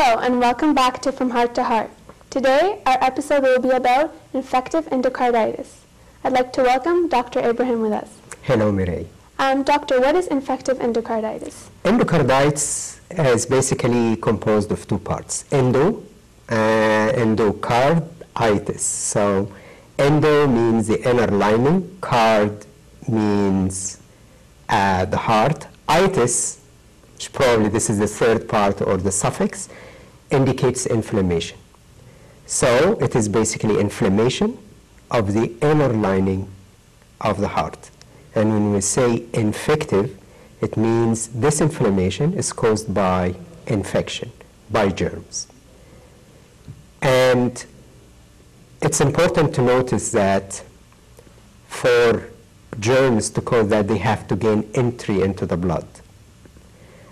Hello and welcome back to From Heart to Heart. Today our episode will be about infective endocarditis. I'd like to welcome Dr. Ibrahim with us. Hello, Mireille. Doctor, what is infective endocarditis? Endocarditis is basically composed of two parts, endocarditis. So endo means the inner lining, card means the heart, itis, which probably this is the third part or the suffix, indicates inflammation. So it is basically inflammation of the inner lining of the heart. And when we say infective, it means this inflammation is caused by infection, by germs. And it's important to notice that for germs to cause that, they have to gain entry into the blood.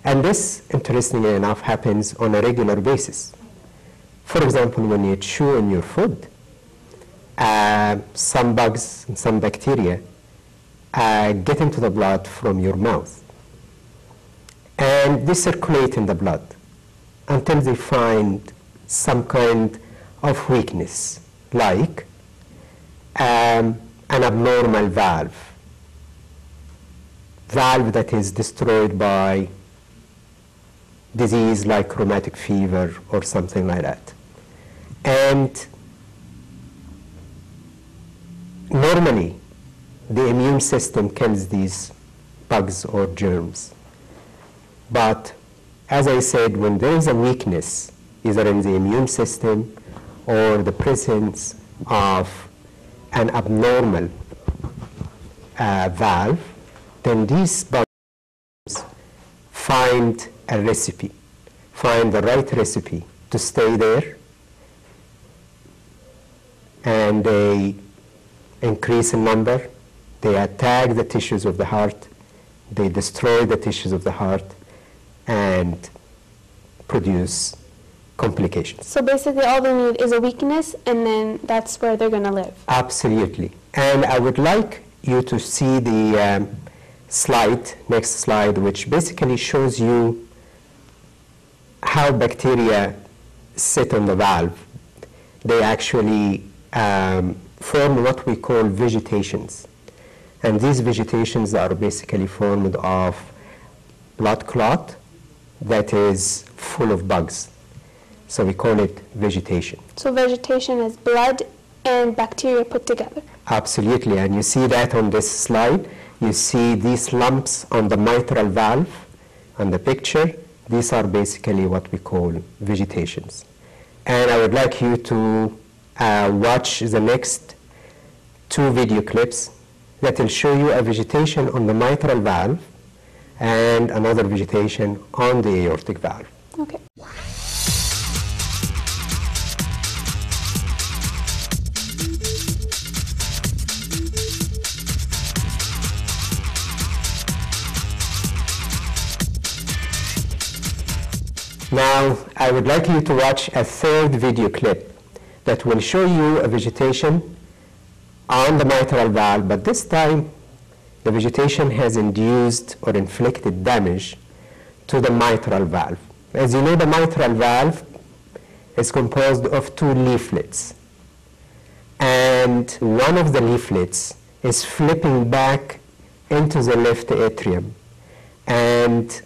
And this, interestingly enough, happens on a regular basis. For example, when you chew on your food, some bugs and some bacteria get into the blood from your mouth. And they circulate in the blood until they find some kind of weakness, like an abnormal valve that is destroyed by disease like rheumatic fever or something like that. And normally, the immune system kills these bugs or germs. But as I said, when there is a weakness, either in the immune system or the presence of an abnormal valve, then these bugs find a recipe, find the right recipe to stay there, and they increase in number, they attack the tissues of the heart, they destroy the tissues of the heart, and produce complications. So basically all they need is a weakness, and then that's where they're going to live. Absolutely. And I would like you to see the next slide, which basically shows you how bacteria sit on the valve. They actually form what we call vegetations. And these vegetations are basically formed of blood clot that is full of bugs. So we call it vegetation. So vegetation is blood and bacteria put together. Absolutely, and you see that on this slide. You see these lumps on the mitral valve on the picture. These are basically what we call vegetations. And I would like you to watch the next two video clips that will show you a vegetation on the mitral valve and another vegetation on the aortic valve. Okay. Now, I would like you to watch a third video clip that will show you a vegetation on the mitral valve, but this time the vegetation has induced or inflicted damage to the mitral valve. As you know, the mitral valve is composed of two leaflets, and one of the leaflets is flipping back into the left atrium, and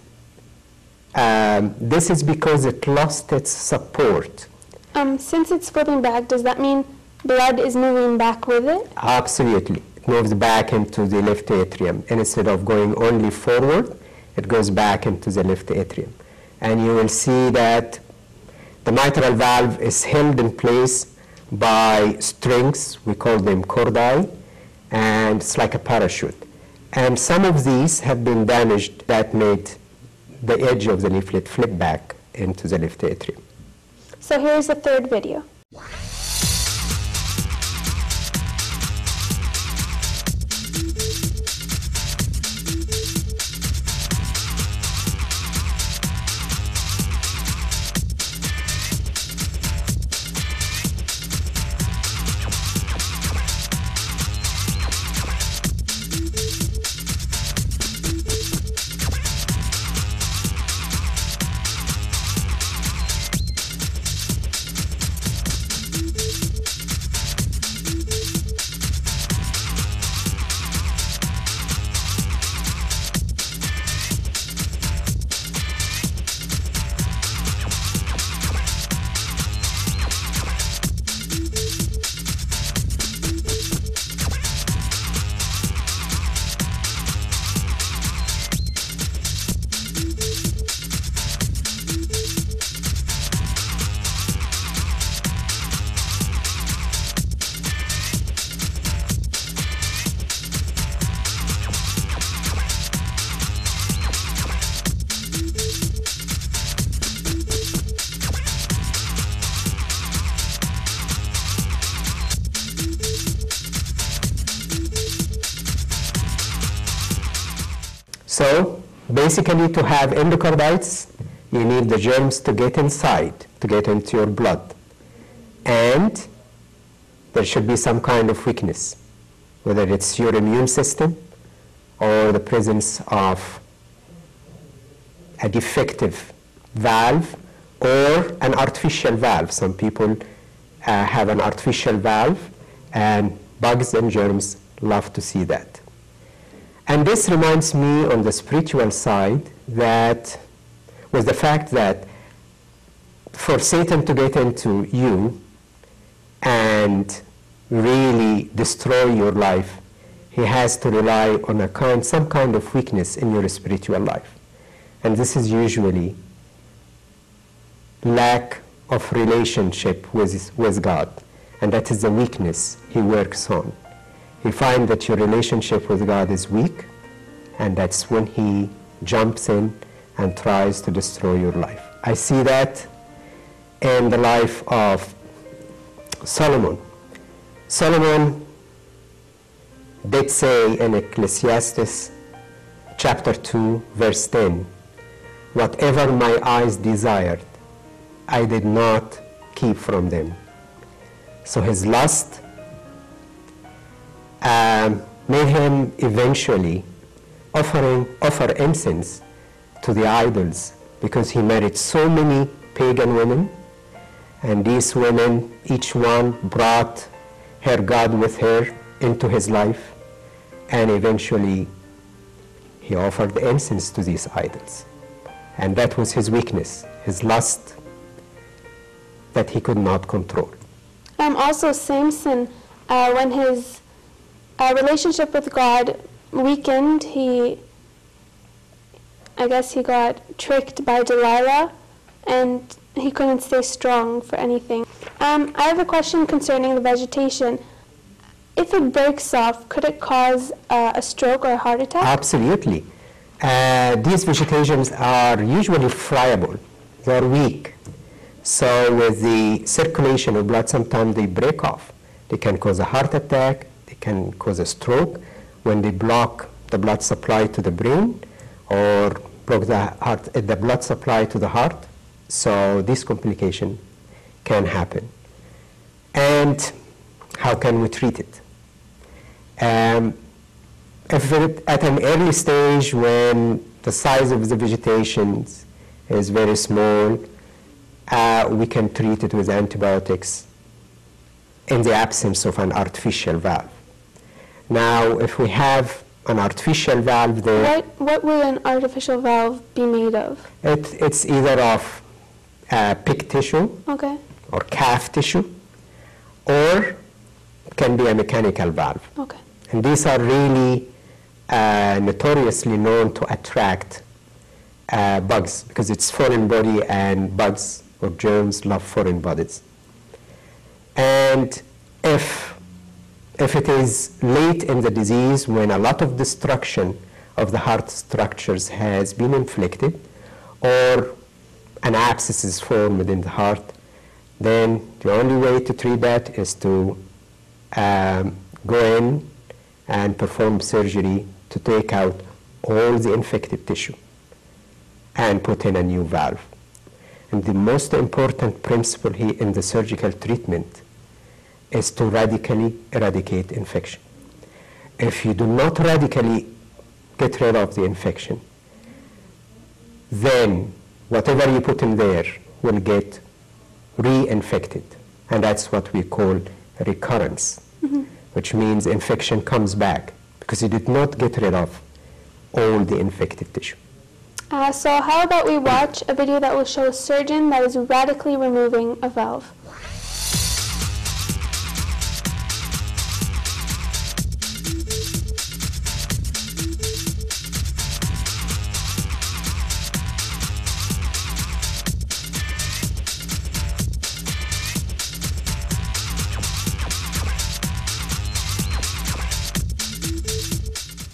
this is because it lost its support. Since it's flipping back, does that mean blood is moving back with it? Absolutely. It moves back into the left atrium. And instead of going only forward, it goes back into the left atrium. And you will see that the mitral valve is held in place by strings. We call them cordae, and it's like a parachute. And some of these have been damaged that made the edge of the leaflet flip back into the left atrium. So here's the third video. So basically, to have endocarditis, you need the germs to get inside, to get into your blood. And there should be some kind of weakness, whether it's your immune system or the presence of a defective valve or an artificial valve. Some people have an artificial valve, and bugs and germs love to see that. And this reminds me on the spiritual side that with the fact that for Satan to get into you and really destroy your life, he has to rely on some kind of weakness in your spiritual life. And this is usually lack of relationship with God. And that is the weakness he works on. He finds that your relationship with God is weak, and that's when he jumps in and tries to destroy your life. I see that in the life of Solomon. Solomon did say in Ecclesiastes chapter 2, verse 10, "Whatever my eyes desired, I did not keep from them." So his lust made him eventually offer incense to the idols, because he married so many pagan women, and these women, each one brought her god with her into his life, and eventually he offered incense to these idols. And that was his weakness, his lust that he could not control. Also Samson, when his relationship with God weakened, I guess he got tricked by Delilah, and he couldn't stay strong for anything. I have a question concerning the vegetation. If it breaks off, could it cause a stroke or a heart attack? Absolutely. These vegetations are usually friable. They're weak. So with the circulation of blood, sometimes they break off. They can cause a heart attack. They can cause a stroke when they block the blood supply to the brain or block the blood supply to the heart. So this complication can happen. And how can we treat it? If at an early stage, when the size of the vegetation is very small, we can treat it with antibiotics in the absence of an artificial valve. Now, if we have an artificial valve there... What will an artificial valve be made of? It's either of pig tissue, okay, or calf tissue, or it can be a mechanical valve. Okay. And these are really notoriously known to attract bugs, because it's foreign body, and bugs or germs love foreign bodies. And if it is late in the disease, when a lot of destruction of the heart structures has been inflicted, or an abscess is formed within the heart, then the only way to treat that is to go in and perform surgery to take out all the infected tissue and put in a new valve. And the most important principle here in the surgical treatment is to radically eradicate infection. If you do not radically get rid of the infection, then whatever you put in there will get reinfected. And that's what we call recurrence, which means infection comes back because you did not get rid of all the infected tissue. So how about we watch a video that will show a surgeon that is radically removing a valve.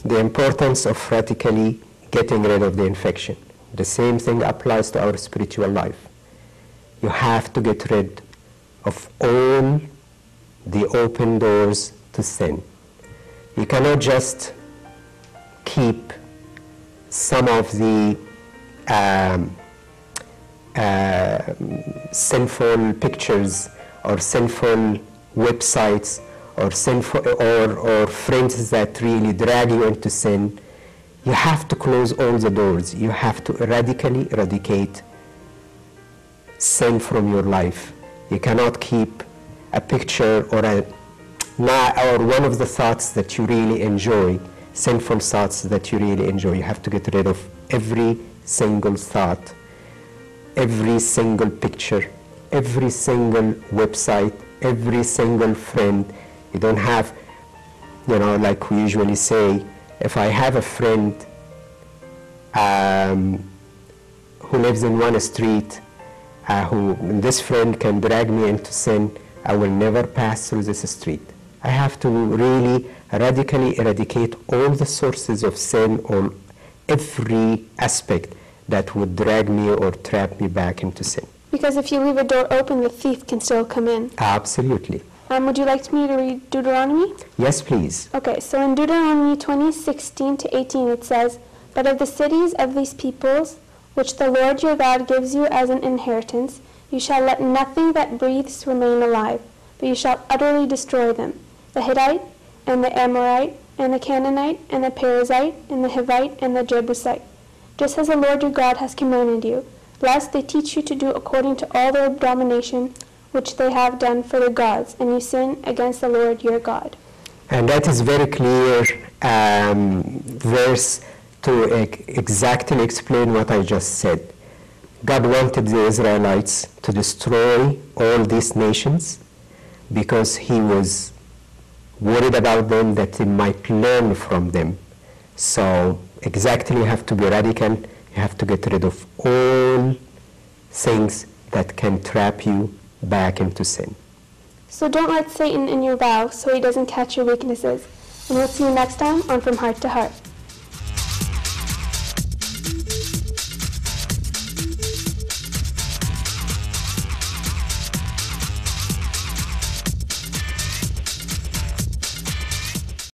The importance of radically getting rid of the infection. The same thing applies to our spiritual life. You have to get rid of all the open doors to sin. You cannot just keep some of the sinful pictures or sinful websites or sinful or friends that really drag you into sin. You have to close all the doors. You have to radically eradicate sin from your life. You cannot keep a picture or one of the thoughts that you really enjoy, sinful thoughts that you really enjoy. You have to get rid of every single thought, every single picture, every single website, every single friend. You don't have, like we usually say, if I have a friend who lives in one street, this friend can drag me into sin, I will never pass through this street. I have to really radically eradicate all the sources of sin or every aspect that would drag me or trap me back into sin. Because if you leave a door open, the thief can still come in. Absolutely. Would you like me to read Deuteronomy? Yes, please. Okay, so in Deuteronomy 20:16-18 it says, "But of the cities of these peoples, which the Lord your God gives you as an inheritance, you shall let nothing that breathes remain alive, but you shall utterly destroy them, the Hittite, and the Amorite, and the Canaanite, and the Perizzite, and the Hivite, and the Jebusite, just as the Lord your God has commanded you, lest they teach you to do according to all their abomination which they have done for their gods, and you sin against the Lord your God." And that is very clear verse to exactly explain what I just said. God wanted the Israelites to destroy all these nations because he was worried about them, that they might learn from them. So exactly, you have to be radical. You have to get rid of all things that can trap you back into sin. So don't let Satan in your vow so he doesn't catch your weaknesses. And we'll see you next time on From Heart to Heart.